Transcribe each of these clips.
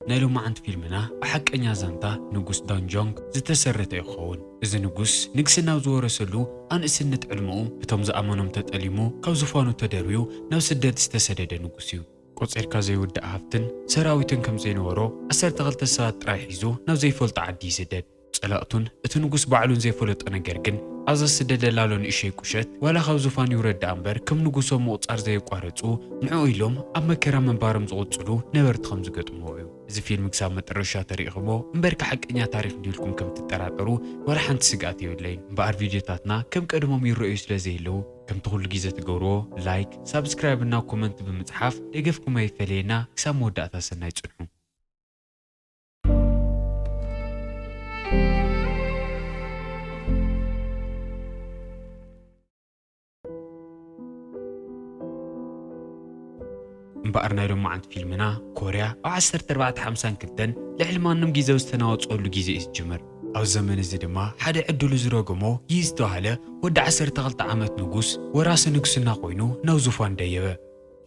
نايلو ما عند فيلمنا حقኛ زانتا نጉስ ዳንጆንግ ዝተሰረተ ይኸውን እዚ ንጉስ ንግስና ዝወረሰሉ አንእስነት ዕልምኡ እቶም ዝኣመኖም ተጠሊሙ ካብ ዝፋኑ ተደርዩ ናብ ስደት ዝተሰደደ ንጉስ እዩ ቆጽርካ ዘይውዳእ ሃፍትን ሰራዊትን ከም ዘይነበሮ 12 ሰባት ጥራይ ሒዙ ናብ ዘይፈልጦ ዓዲ ይስደድ ጸላእቱን እቲ ንጉስ ባዕሉን ዘይፈለጦ ነገር ግን አዛ ስደደላሎ ንእሽተይ ቁሸት ወላ ካብ ዝፋን ይውረድ እምበር ከም ንጉሶም ምቁጻር ዘይቋረጹ ንዑ ኢሎም ኣብ መከራ መንባሮም ዝቕጽሉ ነበርቲ ከም ዝገጥምዎ እዩ እዚ ፊልም ክሳብ መጨረሻ ተሪእኽሞ እምበርካ ሓቀኛ ታሪክ ድልኩም ከም ትጠራጠሩ ወላ ሓንቲ ስጋት የብለይን እምበር ቪድዮታትና ከም ቀድሞም ይረኣዩ ስለዘይለው ከም ትኩሉ ግዜ ትገብርዎ ላይክ ሰብስክራይብ እና ኮሜንት ብምጽሓፍ ደገፍኩም አይፈለየና ክሳብ መወዳእታ ሰናይ ጽንሑ እምበኣርና ሎም ማዓንት ፊልምና ኮርያ ኣብ 1452 ልዕሊ ማንም ግዜ ዝተናወፀሉ ግዜ እዩ ዝጅምር ኣብ ዘመን እዚ ድማ ሓደ ዕድሉ ዝረገሞ ይዝተባሃለ ወዲ 12 ዓመት ንጉስ ወራሲ ንግስና ኮይኑ ናብ ዙፋን ደየበ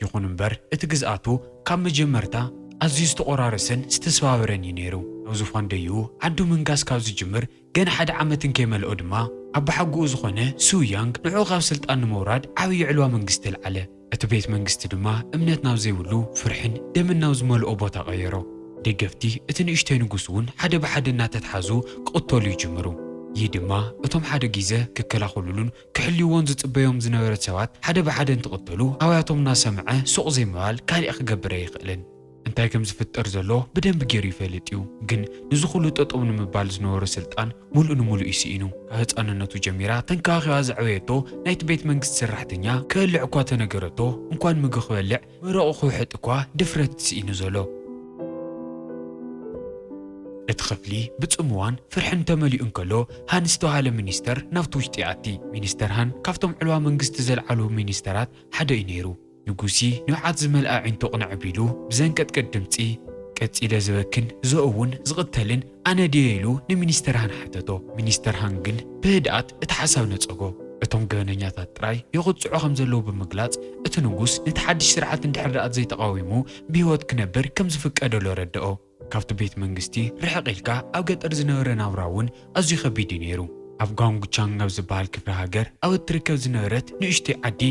ይኹን እምበር እቲ ግዝኣቱ ካብ መጀመርታ ኣዝዩ ዝተቆራረሰን ዝተሰባበረን እዩ ነይሩ ኣብ ዙፋን ደይኡ ዓዱ ምንጋስ ካብ ዝጅምር ገና ሓደ ዓመትን ከይመልኦ ድማ ኣብ ሓጉኡ ዝኾነ ሱያንግ ንዑ ካብ ስልጣን ንምውራድ ዓብዪ ዕልዋ መንግስቲ ልዓለ እቲ ቤት መንግስቲ ድማ እምነት ናብ ዘይብሉ ፍርሕን ደምን ናብ ዝመልኦ ቦታ ቀየሮ ደገፍቲ እቲ ንእሽተይ ንጉስ እውን ሓደ ብሓደ እናተተሓዙ ክቕተሉ ይጅምሩ ይህ ድማ እቶም ሓደ ግዜ ክከላኸሉሉን ክሕልይዎን ዝጽበዮም ዝነበረ ሰባት ሓደ ብሓደ እንትቕተሉ ኣዋያቶም እናሰምዐ ሱቕ ዘይምባል ካሊእ ክገብር ኣይኽእልን እንታይ ከም ዝፍጠር ዘሎ ብደንብ ገይሩ ይፈልጥ እዩ ግን ንዝኹሉ ጠጠው ንምባል ዝነበረ ስልጣን ሙሉእ ንሙሉእ ይስኢኑ ካብ ህፃንነቱ ጀሚራ ተንከባኺባ ዘዕበየቶ ናይቲ ቤት መንግስቲ ሰራሕተኛ ክህልዕ እኳ ተነገረቶ እንኳን ምግቢ ክበልዕ መረቑ ክውሕጥ እኳ ድፍረት ትስኢኑ ዘሎ እቲ ክፍሊ ብጽምዋን ፍርሕን ተመሊኡ እንከሎ ሃን ዝተባሃለ ሚኒስተር ናብቲ ውሽጢ ኣቲ ሚኒስተር ሃን ካብቶም ዕልዋ መንግስቲ ዘለዓሉ ሚኒስተራት ሓደ እዩ ነይሩ ንጉሲ ንውዓት ዝመልኣ ዒንቶ ቅንዕ ቢሉ ብዘንቀጥቀጥ ድምፂ ቀፂለ ዝበክን ዘእውን ዝቕተልን ኣነ ድየ ኢሉ ንሚኒስተር ሃን ሓተቶ ሚኒስተር ሃን ግን ብህድኣት እቲ ሓሳብ ነፀጎ እቶም ገበነኛታት ጥራይ ይቕፅዑ ከም ዘለዉ ብምግላጽ እቲ ንጉስ ነቲ ሓድሽ ስርዓት እንድሕር ደኣ ዘይተቃዊሙ ብሂወት ክነብር ከም ዝፍቀደሉ ረድኦ ካብቲ ቤት መንግስቲ ርሕቕ ኢልካ ኣብ ገጠር ዝነበረ ናብራ እውን ኣዝዩ ከቢድ እዩ ነይሩ ኣብ ጋንጉቻንግ ኣብ ዝበሃል ክፍለ ሃገር ኣብ እትርከብ ዝነበረት ንእሽተይ ዓዲ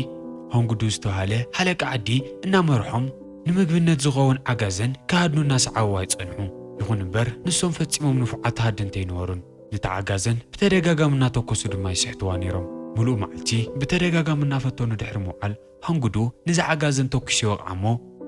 هونغدو ዝተባሃለ ሓለቃ ዓዲ እናመርሖም ንምግብነት ዝኸውን ዓጋዘን ካድኑ እናሰዓዋ ይጸንሑ ይኹን እምበር ንሶም ፈጺሞም ንፉዓት ሃድንተ ይነበሩን ነቲ ዓጋዘን ብተደጋጋሚ እናተኮሱ ድማ ይስሕትዋ ነይሮም ሙሉእ መዓልቲ ብተደጋጋሚ እናፈተኑ ድሕሪ ምውዓል ሃንጉዱ ንዚ ዓጋዘን ተኪሱ ይወቕዓሞ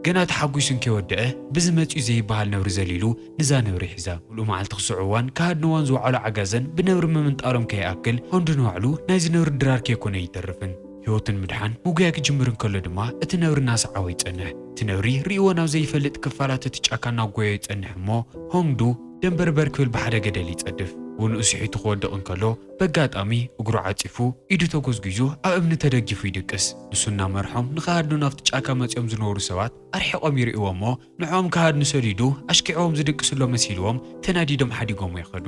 ገና ተሓጒሱን ከይወድአ ብዝመፅኡ ዘይበሃል ነብሪ ዘሊሉ ንዛ ነብሪ ሒዛ ሙሉእ መዓልቲ ክስዕዋን ካድንዋን ዝውዓሉ ዓጋዘን ብነብሪ ምምንጣሮም ከይኣክል ወንዱ ንባዕሉ ናይዚ ነብሪ ድራር ከይኮነ ይተርፍን ህይወትን ምድሓን ሙጉያ ክጅምር እንከሎ ድማ እቲ ነብሪ እናሰዓወ ይጸንሕ እቲ ነብሪ ርእይዎ ናብ ዘይፈልጥ ክፋላት እቲ ጫካ እናጎየ ይጸንሕ እሞ ሃንጉዱ ደንበርበር ክብል ብሓደ ገደል ይጸድፍ ወንኡ ስሒቱ ክወድቕ እንከሎ በጋጣሚ እግሩ ዓፂፉ ኢዱ ተጎዝጊዙ ኣብ እምኒ ተደጊፉ ይድቅስ ንሱ እናመርሖም ንኻድኑ ናብቲ ጫካ መፂኦም ዝነበሩ ሰባት ኣርሒቖም ይርእይዎ እሞ ንዖም ካድኑ ሰዲዱ ኣሽኪዕዎም ዝድቅስሎ መሲልዎም ተናዲዶም ሓዲጎም ይኸዱ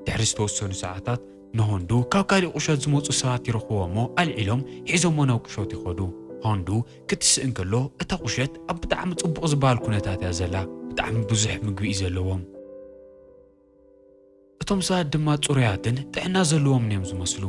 ድሕሪ ዝተወሰኑ ሰዓታት ነሆንዱ ካብ ካሊእ ቁሸት ዝመፁ ሰባት ይረኽብዎ እሞ ኣልዒሎም ሒዞሞ ናብ ቁሸት ይኸዱ ሃንዱ ክትስእ እንከሎ እታ ቁሸት ኣብ ብጣዕሚ ጽቡቕ ዝበሃል ኩነታት እያ ዘላ ብጣዕሚ ብዙሕ ምግቢ እዩ ዘለዎም እቶም ሰባት ድማ ጽሩያትን ጥዕና ዘለዎም እዮም ዝመስሉ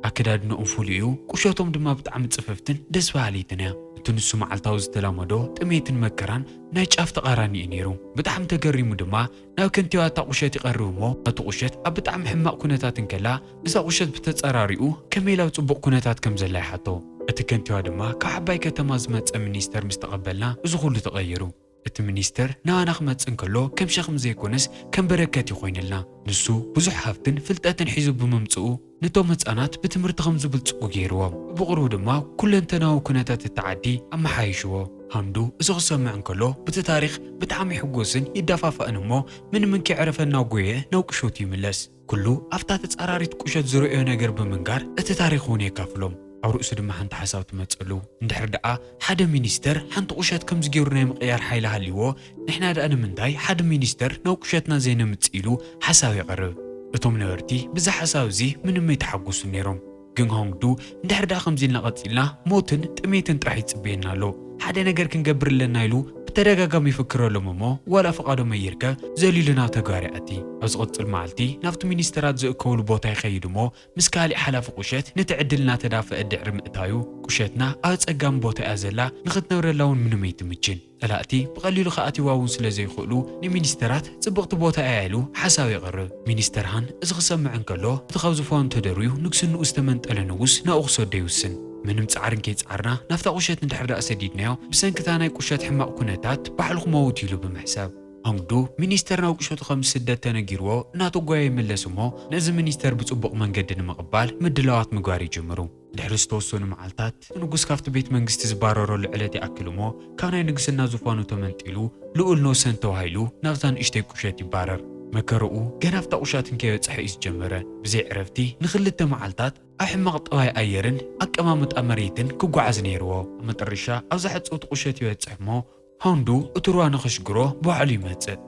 ኣከዳድንኦም ፍሉይ እዩ ቁሸቶም ድማ ብጣዕሚ ጽፍፍትን ደስ በሃሊትን እያ እቲ ንሱ መዓልታዊ ዝተላመዶ ጥሜትን መከራን ናይ ጫፍ ተቓራኒ እዩ ነይሩ ብጣዕሚ ተገሪሙ ድማ ናብ ከንቲባ እታ ቁሸት ይቐርብ እሞ እቲ ቁሸት ኣብ ብጣዕሚ ሕማቕ ኩነታት እንከላ እዛ ቁሸት ብተጸራሪኡ ከመይ ናብ ጽቡቕ ኩነታት ከም ዘላ ይሓቶ እቲ ከንቲባ ድማ ካብ ዓባይ ከተማ ዝመፀ ሚኒስተር ምስ ተቐበልና እዚ ኩሉ ተቐይሩ እቲ ሚኒስተር ናና ክመጽእ እንከሎ ከም ሸኽም ዘይኮነስ ከም በረከት ይኾይንልና ንሱ ብዙሕ ሃፍትን ፍልጠትን ሒዙ ብምምጽኡ ነቶም ህፃናት ብትምህርቲ ከም ዝብልጽጉ ገይርዎም ብቕርቡ ድማ ኩለንተናዊ ኩነታት እተዓዲ ኣመሓይሽዎ ሃንዱ እዚ ክሰምዕ እንከሎ በቲ ታሪኽ ብጣዕሚ ይሕጎስን ይዳፋፋእን እሞ ምንም ከይዕረፈና ጎየ ናብ ቁሸቱ ይምለስ ኩሉ ኣፍታ ተጻራሪት ቁሸት ዝረአዮ ነገር ብምንጋር እቲ ታሪኽ እውን የካፍሎም ኣብ ርእሱ ድማ ሓንቲ ሓሳብ ትመጽሉ እንድሕር ደኣ ሓደ ሚኒስተር ሓንቲ ቁሸት ከም ዝገይሩ ናይ ምቕያር ሓይሊ ሃልይዎ ንሕና ደኣ ንምንታይ ሓደ ሚኒስተር ናብ ቁሸትና ዘይነምጽእ ኢሉ ሓሳብ ይቐርብ እቶም ነበርቲ ብዛ ሓሳብ እዚ ምንም ኣይተሓጎሱ ነይሮም ግን ሃንጉዱ እንድሕር ደኣ ከምዚ ኢልና ቀፂልና ሞትን ጥሜትን ጥራሕ ይጽበየና ኣሎ ሓደ ነገር ክንገብር ኣለና ኢሉ بتدغاغم يفكرلهم مو ولا فقادو ميركا زليلنا تغارياتي ازقطل مالتي نافت مينسترات زكول بوتا يخيدمو مسكالي حلاف قشت نتعدلنا تدافع الدعر مئتايو قشتنا اصقام بوتا ازلا نختنورلاون من ميتمجن ألاتي بقليلو خاتي واون سلازي يخلو نمينسترات صبغت بوتا اعلو حساوي قرب مينسترهان از خسمع انكلو تخوزفون تدريو نكسن استمنت النوس ناقصو ديوسن من مصعرن كيصعرنا نفتا قشت ندحر اسديدناو بسنكتاناي قشت حماق كنتات بحلخ موت يلو بمحساب هنگدو مينسترنا وقشت خمس سدت تنجيرو ناتو غاي ملسمو نز مينستر بصبق منجد مقبال مدلوات مغاري جمرو دحرستوسون معلتات نغوس كافت بيت منغست زباررو لعلتي اكلمو كاناي نغسنا زفانو تمنطيلو لؤل نوسن توهايلو نافزان اشتي قشت يبارر مكرؤو غنافتا قشاتن كيبصح يجمره بزي عرفتي نخلت معلتات احمق طواي ايرن اقمامط امريتن كغعز نيرو مطرشا ابزح صوت قشت يبصحمو هاندو اتروانا خشغرو بوعلي مصد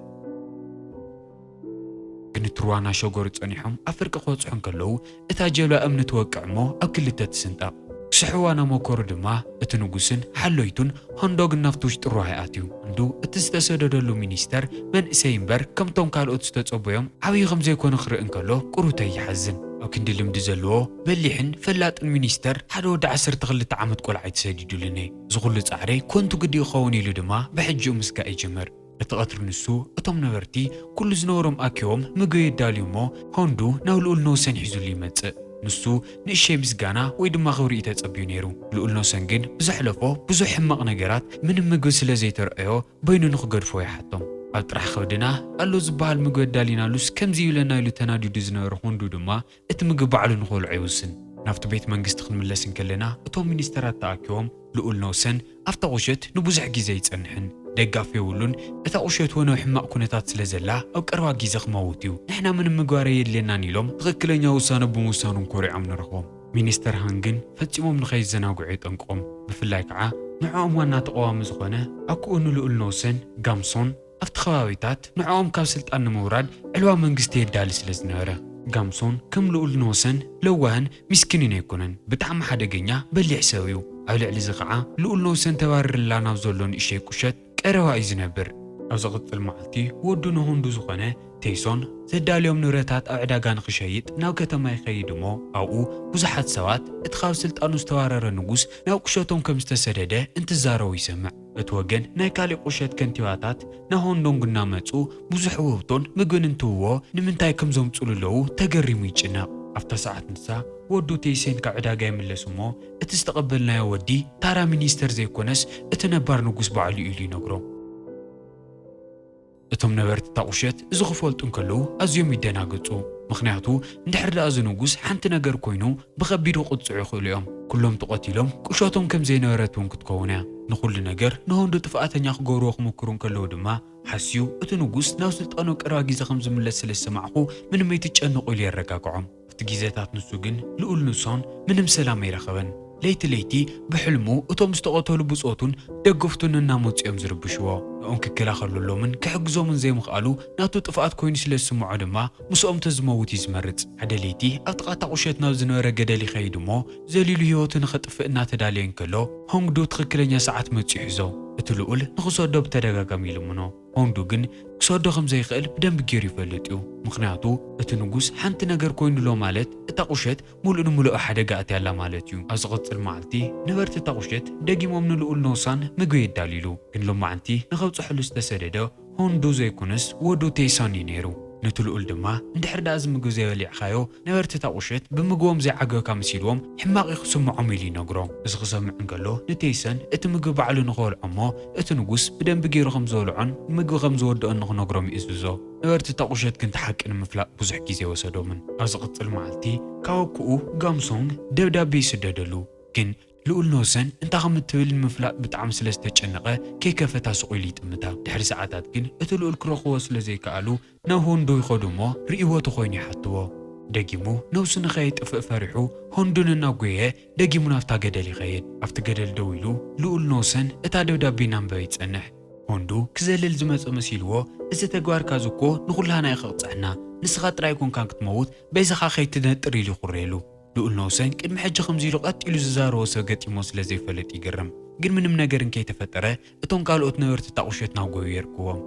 كنتروانا شغور صنيحم افرق خوصحن كلو اتا جبلا امن توقعمو اكلته تسنطا سحوانا مكور دما اتنغوسن حلويتون هاندوغ نفتوش طروها اتيو اندو اتستسددلو مينستر من سيمبر كمتون كالوت ستصبيوم عبي خمزه يكون خرئن كلو قروته يحزن او كندي لمد زلو بليحن فلاط المينستر حدو د 12 عامت قلعيت سديدولني زغل صعري كنت قدي خوني له دما بحجو مسكا يجمر اتقطر نسو اتم نبرتي كل زنورم اكيوم مغي داليومو هوندو ناولول نو سن حزولي مص نسو نشي مسغانا وي دما خوري تتصبيو نيرو لول نو سنجن بزحلفو بزح حمق نغرات من مغو سلازي ترأيو بينو نخغرفو يحطم أطرح خودنا قالو زبال مغو دالينا لوس كمزي يلنا يلو تناديو دزنور هوندو دما اتمغ بعلو نخول عيوسن نافت بيت منغست خنملسن كلنا اتو مينسترات تاكيوم لؤل نوسن افتا قشت نبوزح غيزه يصنحن دغاف يولون اتا قشت ونو حماق كونتات سلازلا او قروا غيزه خموتيو نحنا من مغواري يلنا نيلوم تخكلنيا وسانه بموسانون كوريعم نرخوم مينستر هانغن فصيموم نخي زناغعي طنقوم بفلاي كعا نعوم وانا تقوام زخونه اكو انو لؤل نوسن غامسون افت خواويتات نعوم كاب سلطان موراد علوا منغستي دال سلازناره غامسون كم لؤل نوسن لوهن مسكينين يكونن بتعم حدغنيا بليع سويو على زقعه لؤل نوسن تبارر لا نابزلون اشي قشت قروا يزنبر ازغط المعلتي ودو هوندو زخونه تيسون زداليوم نورتات اعداغان خشيت ناو كتما يخيدمو او بزحات سوات اتخاو سلطانو استوارر نغوس ناو قشتهم كم استسدده انتزارو يسمع اتوغن ناي كالي قشت كنتيواتات نهوندونغنا مصو بزح ووتون مغن انتوو نمنتاي كم زمصللو تغريمو يچنا افتا ساعات نسا ودو تيسين كعداغا يملسمو اتستقبلنا يا ودي تارا مينستر زيكونس اتنبار نغوس بعلي يلي نغرو اتم نبرت تاقشت زخفولت انكلو ازيوم يدناغصو مخنياتو ندحر داز نغوس حنت نجر كوينو بخبيدو قصعو يخليهم كلهم تقتيلهم قشاتهم كم زي نورتون كتكونا نخل نجر نهوندو تفاتنيا خغورو خمكرون كلو دما حسيو اتنغوس ناو سلطانو قراغي زخم زملس لسمعخو من ميتچنقو ليرغاقعم فتغيزاتات نسو جن لؤل نسون منم سلام يرخبن ليتي بحلمو اتوم استقتلوا بصوتون دغفتوننا موصيوم زربشوا اونك كلا خللو من كحغزومن زي مخالو ناتو طفات كوين سلسمعو دما مسوم تزموت يزمرص عدليتي اطقاتا قشتنا زنوره غدلي خيدمو زليلو هيوتن خطفنا تدالين كلو هونغدو تخكلنيا ساعات مصي حزو اتلؤل نخصودو بتدغاغم يلمنو هوندو جن كسودو خم زي خيل بدم بغير يفلطيو مخنياتو اتنغوس حنت نجر كوين لو مالت اتقشت مولن مولو حدغا اتيالا مالتيو ازقط المعلتي نبرت تقشت دغيموم نلؤل نوسان مغو يداليلو كن لو معنتي نخوص حلس تسدده هوندو زيكونس ودو تيساني نيرو نتلؤل دما ندحر داز مغو زي وليع خايو نبرت تقشت بمغوم زي عغو كامسيلوم حماق يخصمعوم يلي نغرو ازخصم انقلو نتيسن اتمغو بعلو نخول عمو اتنغوس بدم بغيرو خم زولعن مغو خم زودو نغرو ميززو نبرت تقشت كنت حق المفلاق بزح كيزي وسدو من ازقط المعلتي كاوكو غامسونغ دبدابي سددلو كن لؤل نوسن انت خم تبل المفلاق بتعم سلسته چنقه كي كفتا سقيلي تمتا دحر ساعات كن اتلؤل كروخو سلازي كالو نهوندو يخدمو ريوو تخويني حتو دغيمو نوسن خيط فرحو هوندون ناغويه دغيمو نافتا غدل يخيد افت غدل دويلو لؤل نوسن اتا دبدابي نامبا يصنح هوندو كزلل زمص مسيلو እዚ ተግባርካ ዝኮ ንኹላና ይኸጽዕና ንስኻ ጥራይ ኮንካ ክትመውት በይዝኻ ኸይትነጥር ኢሉ ይኹሬሉ ልኡል ነውሰን ቅድሚ ሕጂ ከምዚ ኢሉ ቀጢሉ ዝዛረቦ ሰብ ገጢሞ ስለ ዘይፈለጥ ይገርም ግን ምንም ነገር እንከይተፈጠረ እቶም ካልኦት ነበርቲ ጣቁሸት ናብ ጎዩ የርክቦም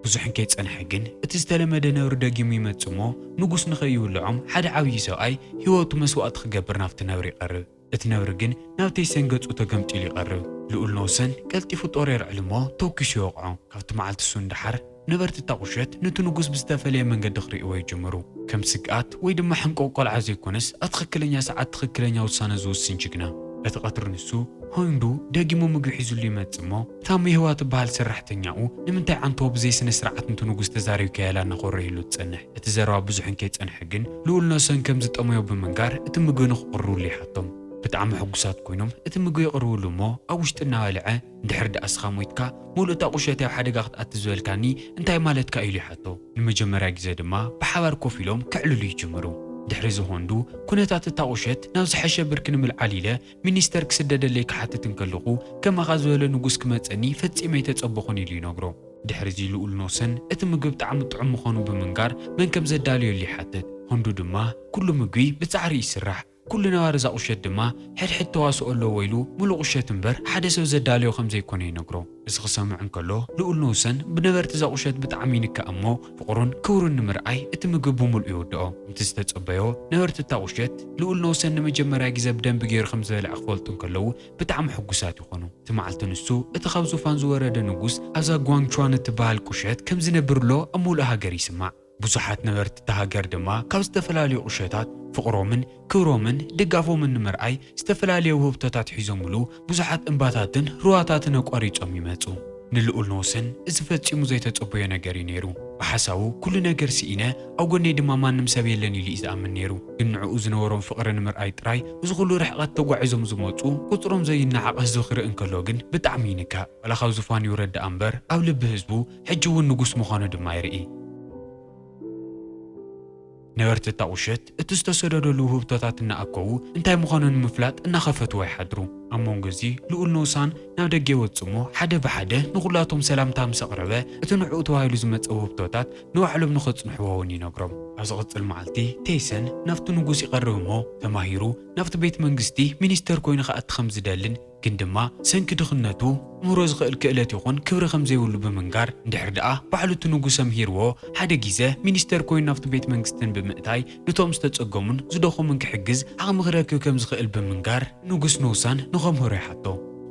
ብዙሕ እንከይጸንሐ ግን እቲ ዝተለመደ ነብሪ ደጊሙ ይመጽ እሞ ንጉስ ንኸይውልዖም ሓደ ዓብዪ ሰብኣይ ህይወቱ መስዋዕት ክገብር ናብቲ ነብሪ ይቐርብ እቲ ነብሪ ግን ናብ ቴሰን ገጹ ተገምጢሉ ይቐርብ ልኡል ነውሰን ቀልጢፉ ጦር የርዕል እሞ ተወኪሱ ይወቕዖ ካብቲ መዓልቲ እሱ እንዳሓር ነበርቲ ጣቁሸት ነቲ ንጉስ ብዝተፈለየ መንገዲ ክርእይዎ ይጅምሩ ከም ስግኣት ወይ ድማ ሕንቆቕ ቆልዓ ዘይኮነስ ኣብ ትኽክለኛ ሰዓት ትኽክለኛ ውሳነ ዝውስን ጅግና እቲ ቀትሪ ንሱ ሆንዱ ደጊሙ ምግቢ ሒዙሉ ይመጽእ እሞ እታ ምህዋ ትበሃል ሰራሕተኛኡ ንምንታይ ዓንቶ ብዘይ ስነ ስርዓት ነቲ ንጉስ ተዛሪብካ ያላ እናኾረ ኢሉ ትጸንሕ እቲ ዘረባ ብዙሕ እንከይጸንሐ ግን ልኡል ነውሰን ከም ዝጠመዮ ብምንጋር እቲ ምግቢ ንኽቕርብሉ ይሓቶም ብጣዕሚ ሕጉሳት ኮይኖም እቲ ምግቢ ይቕርብሉ እሞ ኣብ ውሽጢ እናበልዐ እንድሕር ደኣስኻ ሞይትካ ሙሉእ ጣቁሸት ኣብ ሓደጋ ክትኣቲ ዝበልካኒ እንታይ ማለትካ ኢሉ ይሓቶ ንመጀመርያ ግዜ ድማ ብሓባር ኮፍ ኢሎም ክዕልሉ ይጅምሩ ድሕሪ ዝሆንዱ ኩነታት ጣቁሸት ናብ ዝሐሸ ብርኪ ንምልዓል ኢለ ሚኒስተር ክስደደለይ ክሓትት እንከለኹ ከማኻ ዝበለ ንጉስ ክመፀኒ ፈጺመ የተጸበኹን ኢሉ ይነግሮ ድሕሪ እዚ ልኡል ነውሰን እቲ ምግቢ ብጣዕሚ ጥዑም ምዃኑ ብምንጋር መን ከም ዘዳልየሉ ይሓትት ሆንዱ ድማ ኩሉ ምግቢ ብፃዕሪ ይስራሕ ኩሉ ነባሪ ዛቁሸት ድማ ሕድሕድ ተዋስኦ ኣለዎ ኢሉ ሙሉእ ቁሸት እምበር ሓደ ሰብ ዘዳልዮ ከም ዘይኮነ ይነግሮ እዚ ክሰምዕ እንከሎ ልኡል ነውሰን ብነበርቲ ዛቁሸት ብጣዕሚ ይንከእ እሞ ፍቕሩን ክብሩን ንምርኣይ እቲ ምግቢ ብምሉእ ይወድኦ እቲ ዝተጸበዮ ነበርቲ ጣቁሸት ልኡል ነውሰን ንመጀመርያ ግዜ ብደንቢ ገይሩ ከም ዝበልዐ ክፈልጡ እንከለዉ ብጣዕሚ ሕጉሳት ይኾኑ እቲ መዓልቲ ንሱ እቲ ካብ ዙፋን ዝወረደ ንጉስ ኣብዛ ጓንቿን እትበሃል ቁሸት ከም ዝነብርሎ ኣብ ሙሉእ ሃገር ይስማዕ ብዙሓት ነበርቲ እታ ሃገር ድማ ካብ ዝተፈላለዩ ቁሸታት ፍቕሮምን ክብሮምን ድጋፎምን ንምርኣይ ዝተፈላለዩ ውህብቶታት ሒዞምሉ ብዙሓት እምባታትን ሩዋታትን ኣቋሪፆም ይመፁ ንልኡል ነውሰን እዚ ፈጺሙ ዘይተጸበዮ ነገር እዩ ነይሩ ብሓሳቡ ኩሉ ነገር ሲኢነ ኣብ ጎነይ ድማ ማንም ሰብ የለን ኢሉ እዩ ዝኣምን ነይሩ ግን ንዕኡ ዝነበሮም ፍቕሪ ንምርኣይ ጥራይ እዚ ኩሉ ርሕቐት ተጓዒዞም ዝመፁ ቁፅሮም ዘይነዓቐ ህዝቢ ክርኢ እንከሎ ግን ብጣዕሚ ይንካእ ዋላ ካብ ዙፋን ይውረድኣ እምበር ኣብ ልቢ ህዝቡ ሕጂ እውን ንጉስ ምዃኑ ድማ ይርኢ ነበርቲ ጣቁሸት እቲ ዝተሰደደሉ ውህብቶታት እናኣከቡ እንታይ ምዃኑ ንምፍላጥ እናኸፈትዎ ይሓድሩ ኣብ መንጎ እዚ ልኡል ነውሰን ናብ ደገ ይወጽእ እሞ ሓደ ብሓደ ንኹላቶም ሰላምታ ምስ ኣቕረበ እቲ ንዕኡ ተባሂሉ ዝመፀ ውህብቶታት ንባዕሎም ንኸጽንሕዎ እውን ይነግሮም ኣብ ዝቕጽል መዓልቲ ቴሰን ናብቲ ንጉስ ይቐርብ እሞ ተማሂሩ ናብቲ ቤት መንግስቲ ሚኒስተር ኮይኑ ከኣቲ ከም ዝደልን ግን ድማ ሰንኪ ድኽነቱ ምሮ ዝኽእል ክእለት ይኹን ክብሪ ከም ዘይብሉ ብምንጋር እንድሕር ደኣ ባዕሉ እቲ ንጉስ ኣምሂርዎ ሓደ ግዜ ሚኒስተር ኮይኑ ናብቲ ቤት መንግስትን ብምእታይ ነቶም ዝተጸገሙን ዝደኸሙን ክሕግዝ ዓቕሚ ክረክብ ከም ዝኽእል ብምንጋር ንጉስ ነውሰን ንኸምህሮ ይሓቶ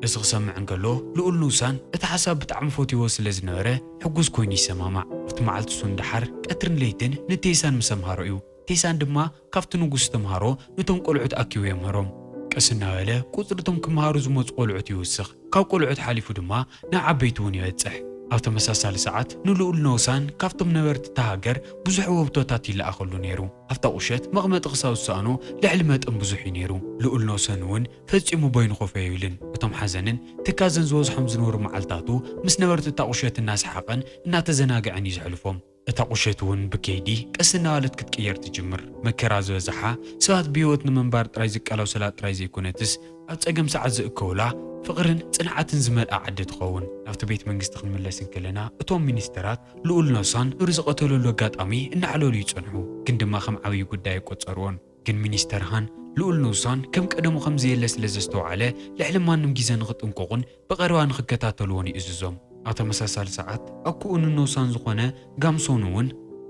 እዚ ክሰምዕ እንከሎ ልኡል ነውሰን እቲ ሓሳብ ብጣዕሚ ፈትይዎ ስለ ዝነበረ ሕጉስ ኮይኑ ይሰማማዕ ኣብቲ መዓልቲ እሱ እንዳሓር ቀትርን ለይትን ንቴሳን ምስ ኣምሃሮ እዩ ቴሳን ድማ ካብቲ ንጉስ ተምሃሮ ነቶም ቆልዑት ኣኪቡ የምህሮም ቀስ እናበለ ቁፅርቶም ክመሃሩ ዝመፁ ቆልዑት ይውስኽ ካብ ቆልዑት ሓሊፉ ድማ ናብ ዓበይቲ እውን ይበፅሕ ኣብ ተመሳሳሊ ሰዓት ንልኡል ነውሰን ካብቶም ነበርቲ እታ ሃገር ብዙሕ ውህብቶታት ይለኣኸሉ ነይሩ ኣብታ ቁሸት መቕመጢ ክሳብ ዝሰኣኖ ልዕሊ መጠን ብዙሕ እዩ ነይሩ ልኡል ነውሰን እውን ፈጺሙ በይኑ ኮፍ ኣይብልን እቶም ሓዘንን ትካዘን ዝበዝሖም ዝነበሩ መዓልታቱ ምስ ነበርቲ እታ ቁሸት እናሰሓቐን እናተዘናግዐን እዩ ዘሕልፎም እታ ቁሸት እውን ብከይዲ ቀስ እናበለት ክትቅየር ትጅምር መከራ ዝበዝሓ ሰባት ብሂወት ንምንባር ጥራይ ዝቃለውሰላ ጥራይ ዘይኮነትስ ኣብ ፀገም ሰዓት ዝእከውላ ፍቕርን ጽንዓትን ዝመልኣ ዓዲ ትኸውን ናብቲ ቤት መንግስቲ ክንምለስ እንከለና እቶም ሚኒስተራት ልኡል ነውሰን ንሪ ዝቐተለሉ ኣጋጣሚ እናዕለሉ ይጸንሑ ግን ድማ ከም ዓብዪ ጉዳይ ይቆጸርዎን ግን ሚኒስተር ሃን ልኡል ነውሰን ከም ቀደሙ ከም ዘየለ ስለ ዘስተውዓለ ልዕሊ ማንም ግዜ ንኽጥንቀቑን ብቐረባ ንኽከታተልዎን ይእዝዞም ኣብ ተመሳሳሊ ሰዓት ኣኩኡ ንነውሰን ዝኾነ ጋምሶን እውን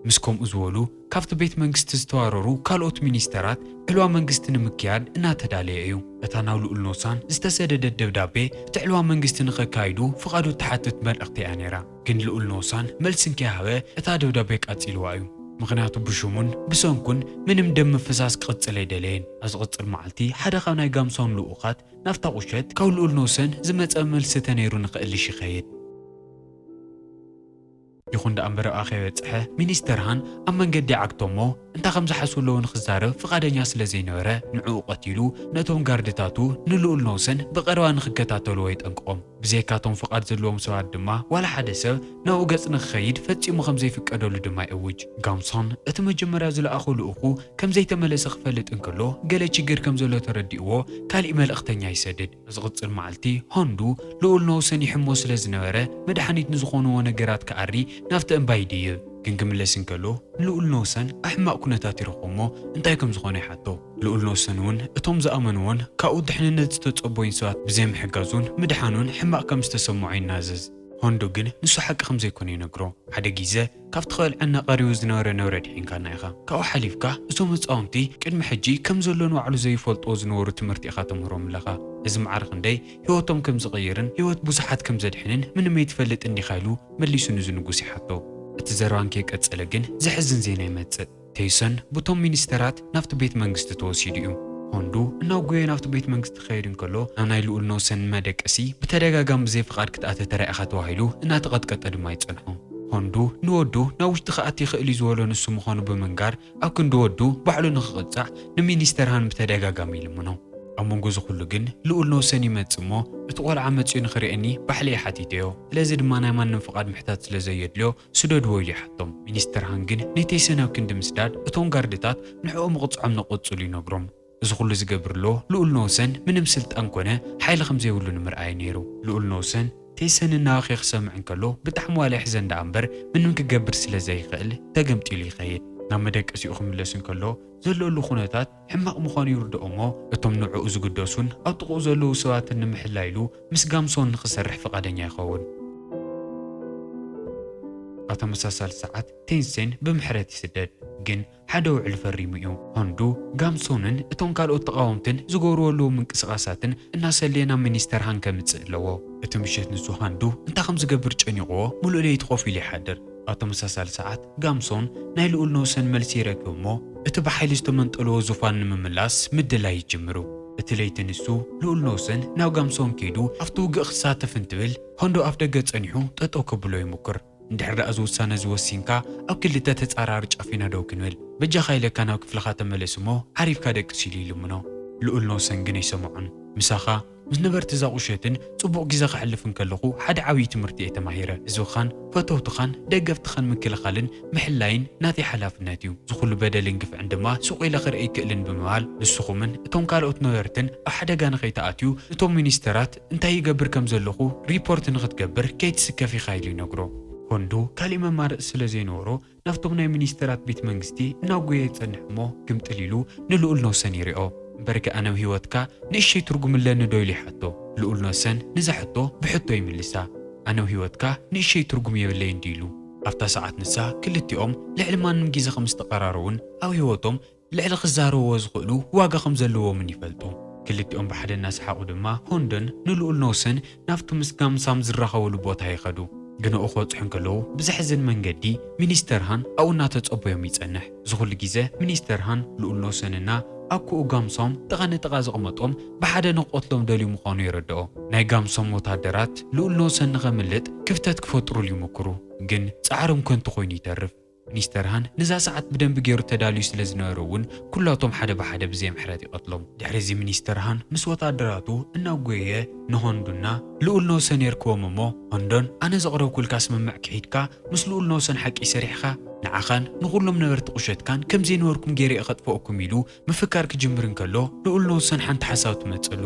ምስ ከምኡ ዝበሉ ካብቲ ቤት መንግስቲ ዝተዋረሩ ካልኦት ሚኒስተራት ዕልዋ መንግስቲ ንምክያድ እናተዳለየ እዩ እታ ናብ ልኡል ነውሰን ዝተሰደደት ደብዳቤ እቲ ዕልዋ መንግስቲ ንኸካይዱ ፍቓዱ ተሓትት መልእኽቲ እያ ነይራ ግን ልኡል ነውሰን መልሲ እንከይሃበ እታ ደብዳቤ ቃፂልዋ እዩ ምክንያቱ ብሽሙን ብሰንኩን ምንም ደም ምፍሳስ ክቕፅል ኣይደለየን ኣብ ዝቕፅል መዓልቲ ሓደ ካብ ናይ ጋምሶን ልኡኻት ናብታ ቁሸት ካብ ልኡል ነውሰን ዝመፀ መልሲ ተነይሩ ንኽእልሽ ይኸይድ ይኹን ዳ እምበር ኣኸ ይበፅሐ ሚኒስተር ሃን ኣብ መንገዲ ዓግቶሞ እንታይ ከም ዝሓስብለዎ ንክዛረብ ፍቓደኛ ስለ ዘይነበረ ንዕኡ ቀቲሉ ነቶም ጋርድታቱ ንልኡል ነውሰን ብቐረባ ንኽከታተልዎ ይጠንቅቖም ብዘይካቶም ፍቓድ ዘለዎም ሰባት ድማ ዋላ ሓደ ሰብ ናብኡ ገጽ ንክኸይድ ፈጺሙ ከም ዘይፍቀደሉ ድማ ይእውጅ ጋምሶን እቲ መጀመርያ ዝለኣኹ ልኡኹ ከም ዘይተመለሰ ክፈልጥ እንከሎ ገለ ችግር ከም ዘሎ ተረዲእዎ ካሊእ መልእኽተኛ ይሰድድ ዝቕፅል መዓልቲ ሆንዱ ልኡል ነውሰን ይሕሞ ስለ ዝነበረ መድሓኒት ንዝኾንዎ ነገራት ከዓሪ ናብቲ እምባ ይድይብ ግን ክምለስ እንከሎ ልኡል ኖሰን ኣሕማቕ ኩነታት ይረኽቦሞ እንታይ ከም ዝኾነ ይሓቶ ልኡል ኖሰን እውን እቶም ዝኣመንዎን ካብኡ ድሕንነት ዝተፀበዩን ሰባት ብዘይምሕጋዙን ምድሓኑን ሕማቕ ከም ዝተሰምዖ ይናዘዝ ሆንዶ ግን ንሱ ሓቂ ከም ዘይኮነ ይነግሮ ሓደ ግዜ ካብቲ ክበልዐና ቀሪቡ ዝነበረ ነብረ ድሒንካና ኢኻ ካብኡ ሓሊፍካ እቶም ህፃውንቲ ቅድሚ ሕጂ ከም ዘሎን ባዕሉ ዘይፈልጦ ዝነበሩ ትምህርቲ ኢኻ ተምህሮም ኣለኻ እዚ መዓር ክንደይ ህይወቶም ከም ዝቕይርን ህይወት ብዙሓት ከም ዘድሕንን ምንም ኣይትፈልጥ እንዲኻ ኢሉ መሊሱ ንዙ ንጉስ ይሓቶ እቲ ዘረባን ከይቀፀለ ግን ዘሕዝን ዜና ይመፅእ ቴይሰን በቶም ሚኒስተራት ናብቲ ቤት መንግስቲ ተወሲዱ እዩ ሆንዱ እናውጎየ ናብቲ ቤት መንግስቲ ክኸይድ እንከሎ ናብ ናይ ልኡል ኖሰን መደቀሲ ብተደጋጋሚ ብዘይ ፍቓድ ክትኣተ ተራኢኻ ተባሂሉ እናተቐጥቀጠ ድማ ይጸንሖ ሆንዱ ንወዱ ናብ ውሽጢ ክኣቲ ይኽእል እዩ ዝበሎ ንሱ ምዃኑ ብምንጋር ኣብ ክንዲ ወዱ ባዕሉ ንኽቕፃዕ ንሚኒስተር ሃን ብተደጋጋሚ ይልምኖ ኣብ መንጎ ዝኹሉ ግን ልኡል ኖሰን ይመጽእ እሞ እቲ ቆልዓ መፂኡ ንኽሪአኒ ባሕለይ ሓቲተዮ ስለዚ ድማ ናይ ማንም ፍቓድ ምሕታት ስለ ዘየድልዮ ስደድዎ ኢሉ ይሓቶም ሚኒስተር ሃን ግን ነተይሰን ኣብ ክንዲ ምስዳድ እቶም ጋርድታት ንዕኦም ምቕፅዖም ንቕፅሉ ይነግሮም እዚ ኩሉ ዝገብርሎ ልኡል ኖሰን ምንም ስልጣን ኮነ ሓይሊ ከም ዘይብሉ ንምርኣይ ነይሩ ልኡል ኖሰን ተይሰን እናዋኺ ክሰምዕ እንከሎ ብጣዕሚ ዋላ ይሕዘን ዳኣ እምበር ምንም ክገብር ስለ ዘይኽእል ተገምጢሉ ይኸይድ ናብ መደቀሲኡ ክምለስ እንከሎ ዘለሉ ኩነታት ሕማቕ ምዃኑ ይርድኦ እሞ እቶም ንዕኡ ዝግደሱን ኣብ ጥቕኡ ዘለዉ ሰባትን ንምሕላይ ኢሉ ምስ ጋምሶን ንኽሰርሕ ፈቓደኛ ይኸውን ኣብ ተመሳሳሊ ሰዓት ቴንሴን ብምሕረት ይስደድ ግን ሓደ ውዕል ፈሪሙ እዩ ሆንዱ ጋምሶንን እቶም ካልኦት ተቃወምትን ዝገብርዎ ምንቅስቓሳትን እናሰለየ ናብ ሚኒስተር ሃን ከምፅእ ኣለዎ እቲ ምሸት ንሱ ሃንዱ እንታይ ከም ዝገብር ጨኒቕዎ ሙሉእ ለይቲ ኮፍ ኢሉ ይሓድር ኣብ ተመሳሳሊ ሰዓት ጋምሶን ናይ ልኡል ኖሰን መልሲ ይረክብ እሞ እቲ ብሓይሊ ዝተመንጠልዎ ዙፋን ንምምላስ ምድላይ ይጅምሩ እቲ ለይቲ ንሱ ልኡል ኖሰን ናብ ጋምሶን ከይዱ ኣብቲ ውግእ ክሳተፍ እንትብል ሆንዶ ኣፍ ደገ ፀኒሑ ጠጠው ከብሎ ይሙክር እንድሕር እዚ ውሳነ ዝወሲንካ ኣብ ክልተ ተጻራሪ ጫፍ ኢና ደው ክንብል በጃኻ ኢለካ ናብ ክፍልኻ ተመለስ እሞ ዓሪፍካ ደቅስ ኢሉ ይልምኖ ልኡል ኖሰን ግን ኣይሰምዖን ምሳኻ ምስ ነበርቲ ዛቑሸትን ጽቡቕ ግዜ ክሕልፍ እንከለኹ ሓደ ዓብዪ ትምህርቲ እየ ተማሂረ ህዝብኻን ፈተውትኻን ደገፍትኻን ምክልኻልን ምሕላይን ናተይ ሓላፍነት እዩ ዝኹሉ በደልን ግፍዕን ድማ ሱቕ ኢለ ክርኢ ይክእልን ብምባል ንስኹምን እቶም ካልኦት ነበርትን ኣብ ሓደጋ ንኸይተኣትዩ እቶም ሚኒስተራት እንታይ ይገብር ከም ዘለኹ ሪፖርት ንኽትገብር ከይትስከፍ ኢኻ ኢሉ ይነግሮ ሆንዱ ካሊእ መማርእ ስለ ዘይነበሮ ናብቶም ናይ ሚኒስተራት ቤት መንግስቲ እናጎየ ይጸንሕ እሞ ግምጥል ኢሉ ንልኡል ኖሰን ይሪኦ እምበርካ ኣነ ህይወትካ ንእሽተይ ትርጉም ኣለኒ ዶ ኢሉ ይሓቶ ልኡል ኖሰን ንዛ ሕቶ ብሕቶ ይምልሳ ኣነ ህይወትካ ንእሽተይ ትርጉም የብለይ እንዲሉ ኣብታ ሰዓት ንሳ ክልቲኦም ልዕሊ ማንም ግዜ ከም ዝተቐራረቡን ኣብ ህይወቶም ልዕሊ ክዛረብዎ ዝኽእሉ ዋጋ ከም ዘለዎምን ይፈልጡ ክልቲኦም ብሓደ እናሰሓቑ ድማ ሆንዶን ንልኡል ኖሰን ናብቲ ምስ ጋምሳም ዝራኸበሉ ቦታ ይኸዱ ግን እኹ ክበፅሑ ከለዉ ብዘሕዝን መንገዲ ሚኒስተር ሃን ኣብኡ እናተፀበዮም ይጸንሕ ዝኹሉ ግዜ ሚኒስተር ሃን ልኡል ኖሰንና ኣብ ኩኡ ጋምሶም ጥቓ ንጥቓ ዝቕመጦም ብሓደ ንኽቆትሎም ደልዩ ምዃኑ ይርድኦ ናይ ጋምሶም ወታደራት ልኡል ኖሰን ንኸምልጥ ክፍተት ክፈጥሩሉ ይምክሩ ግን ፃዕሮም ከንቱ ኮይኑ ይተርፍ ሚኒስተር ሃን ንዛ ሰዓት ብደንቢ ገይሩ ተዳልዩ ስለ ዝነበሩ እውን ኩላቶም ሓደ ብሓደ ብዘይ ምሕረት ይቐትሎም ድሕሪ እዚ ሚኒስተር ሃን ምስ ወታደራቱ እናጎየ ንሆንዱና ልኡል ኖሰን የርክቦም እሞ ሆንዶን ኣነ ዘቕረብኩልካ ስምምዕ ክሒድካ ምስ ልኡል ኖሰን ሓቂ ሰሪሕካ ንዓኻን ንኹሎም ነበርቲ ቁሸትካን ከም ዘይነበርኩም ገይረ እኸጥፍአኩም ኢሉ ምፍካር ክጅምር እንከሎ ልኡል ኖሰን ሓንቲ ሓሳብ ትመፅሉ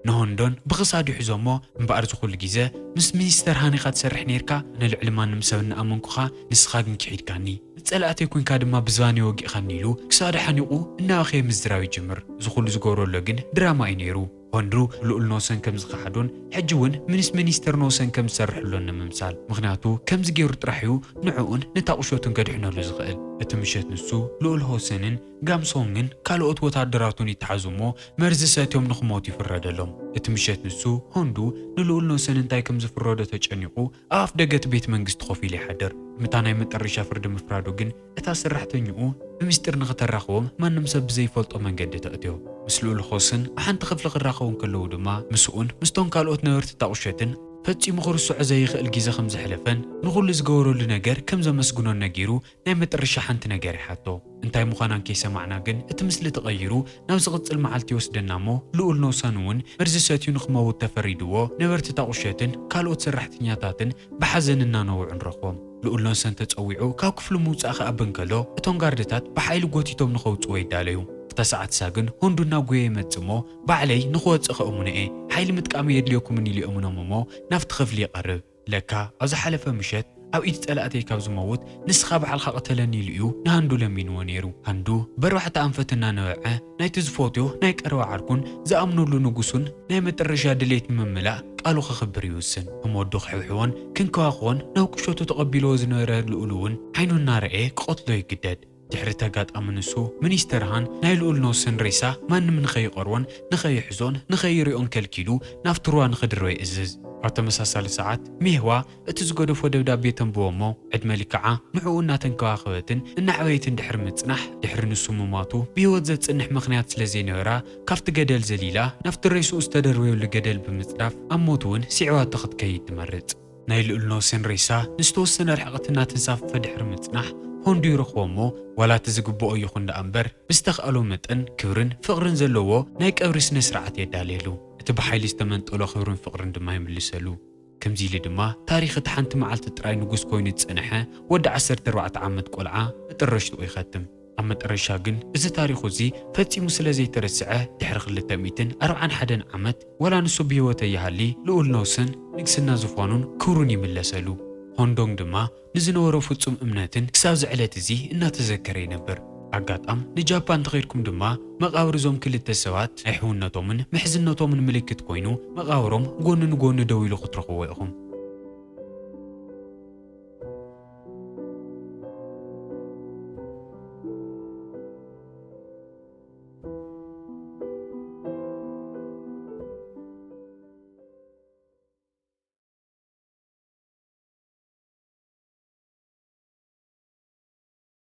ንሆንዶን ብኽሳዱ ሒዞሞ እምበኣር ዝኹሉ ግዜ ምስ ሚኒስተር ሃን ኢኻ ትሰርሕ ነርካ ንልዕሊ ማንም ሰብ ንኣመንኩኻ ንስኻ ግን ክሒድካኒ ንፀላእተይ ኮንካ ድማ ብዝባነ ወጊእኻኒ ኢሉ ክሳዱ ሓኒቑ እናዋኸየ ምዝራብ ይጅምር ዝኹሉ ዝገብረሎ ግን ድራማ እዩ ነይሩ ሆንዱ ልኡል ኖሰን ከም ዝኸሓዱን ሕጂ እውን ምስ ሚኒስተር ኖሰን ከም ዝሰርሕሎን ንምምሳል ምክንያቱ ከምዚ ገይሩ ጥራሕ እዩ ንዕኡን ንታቑሾቱን ከድሕነሉ ዝኽእል እቲ ምሸት ንሱ ልኡል ሆሰንን ጋምሶንን ካልኦት ወታደራቱን ይተሓዙ እሞ መርዚ ሰትዮም ንኽሞቱ ይፍረደሎም እቲ ምሸት ንሱ ሆንዱ ንልኡል ኖሰን እንታይ ከም ዝፍረዶ ተጨኒቑ ኣብ ኣፍ ደገ እቲ ቤት መንግስቲ ኮፍ ኢሉ ይሓድር ምታ ናይ መጨረሻ ፍርዲ ምፍራዱ ግን እታ ሰራሕተኝኡ ብምስጢር ንኽተራኽቦም ማንም ሰብ ብዘይፈልጦ መንገዲ ተእትዮ ምስ ልኡል ሆሰን ሓንቲ ክፍሊ ክራኸቡ እንከለዉ ድማ ምስኡን ምስቶም ካልኦት ነበርቲ ታቑሸትን ፈፂሙ ክርስዖ ዘይኽእል ግዜ ከም ዝሕለፈን ንኹሉ ዝገበረሉ ነገር ከም ዘመስግኖን ነጊሩ ናይ መጨረሻ ሓንቲ ነገር ይሓቶ እንታይ ምዃናን ከይሰማዕና ግን እቲ ምስሊ ተቐይሩ ናብ ዝቕፅል መዓልቲ ይወስደና እሞ ልኡል ኖሰን እውን መርዚ ሰትዩ ንኽመውት ተፈሪድዎ ነበርቲ ታቑሸትን ካልኦት ሰራሕተኛታትን ብሓዘን እናነውዑ ንረኽቦም ልኡል ኖሰን ተፀዊዑ ካብ ክፍሊ ምውፃእ ክኣብ እንከሎ እቶም ጋርድታት ብሓይሊ ጎቲቶም ንኸውፅዎ ይዳለዩ ኣብታ ሰዓት ሳግን ሆንዱ እናጎየ ይመፅእ እሞ ባዕለይ ንኽወፅእ ክእሙነ እየ ሓይሊ ምጥቃሚ የድልየኩምን ኢሉ ይእምኖም እሞ ናብቲ ክፍሊ ይቐርብ ለካ ኣብ ዝሓለፈ ምሸት ኣብ ኢድ ጸላእተይ ካብ ዝመውት ንስኻ ባዕልኻ ቀተለኒ ኢሉ እዩ ንሃንዱ ለሚንዎ ነይሩ። ሃንዱ በርባዕተ ኣንፈት እናነበዐ ናይቲ ዝፈትዮ ናይ ቀረባ ዓርኩን ዝኣምነሉ ንጉሱን ናይ መጨረሻ ድሌት ንምምላእ ቃሉ ክኽብር ይውስን። ከም ወዱ ክሕብሕቦን ክንከዋኽቦን ናብ ቁሸቱ ተቐቢልዎ ዝነበረ ልኡል እውን ዓይኑ እናርአየ ክቐትሎ ይግደድ። ድሕሪ ተጋጣሚ ንሱ ሚኒስተር ሃን ናይ ልኡል ኖስን ሬሳ ማንም ንኸይቐርቦን ንኸይሕዞን ንኸይሪኦን ከልኪሉ ናብቲ ሩባ ንኽድሮ ይእዝዝ። ኣብ ተመሳሳሊ ሰዓት ሜህዋ እቲ ዝገደፎ ደብዳቤ ተንብቦ እሞ ዕድመ ልክዓ ምዕኡ እናተንከባኸበትን እናዕበየትን ድሕሪ ምጽናሕ ድሕሪ ንሱ ምማቱ ብህይወት ዘጽንሕ ምኽንያት ስለ ዘይነበራ ካብቲ ገደል ዘሊላ ናብቲ ሬስኡ ዝተደርበየሉ ገደል ብምጽዳፍ ኣብ ሞቱ እውን ሲዕዋቶ ክትከይድ ትመርጽ። ናይ ልኡል ኖስን ሬሳ ንዝተወሰነ ርሕቐት እናተንሳፈፈ ድሕሪ ምጽናሕ ሆንዱ ይረኽቦ እሞ ዋላ እቲ ዝግብኦ ይኹን ደኣ እምበር ብዝተኽኣሎ መጠን ክብርን ፍቕርን ዘለዎ ናይ ቀብሪ ስነ ስርዓት የዳልየሉ። እቲ ብሓይሊ ዝተመንጠሎ ክብርን ፍቕርን ድማ ይምልሰሉ። ከምዚ ኢሉ ድማ ታሪክ እቲ ሓንቲ መዓልቲ ጥራይ ንጉስ ኮይኑ ዝጸንሐ ወዲ 14 ዓመት ቆልዓ መጠረሽትኡ ይኸትም። ኣብ መጨረሻ ግን እዚ ታሪኹ እዚ ፈጺሙ ስለ ዘይተረስዐ ድሕሪ 241 ዓመት ዋላ ንሱ ብህይወት ይሃሊ ልኡል ኖስን ንግስና ዝፋኑን ክብሩን ይምለሰሉ። ሆንዶንግ ድማ ንዝነበሮ ፍጹም እምነትን ክሳብ ዝዕለት እዚ እናተዘከረ ይነብር። ኣጋጣም ንጃፓን ተኸይድኩም ድማ መቃብር እዞም ክልተ ሰባት ናይ ሕውነቶምን ምሕዝነቶምን ምልክት ኮይኑ መቃብሮም ጎኒ ንጎኒ ደው ኢሉ ክትረኽብዎ ኢኹም።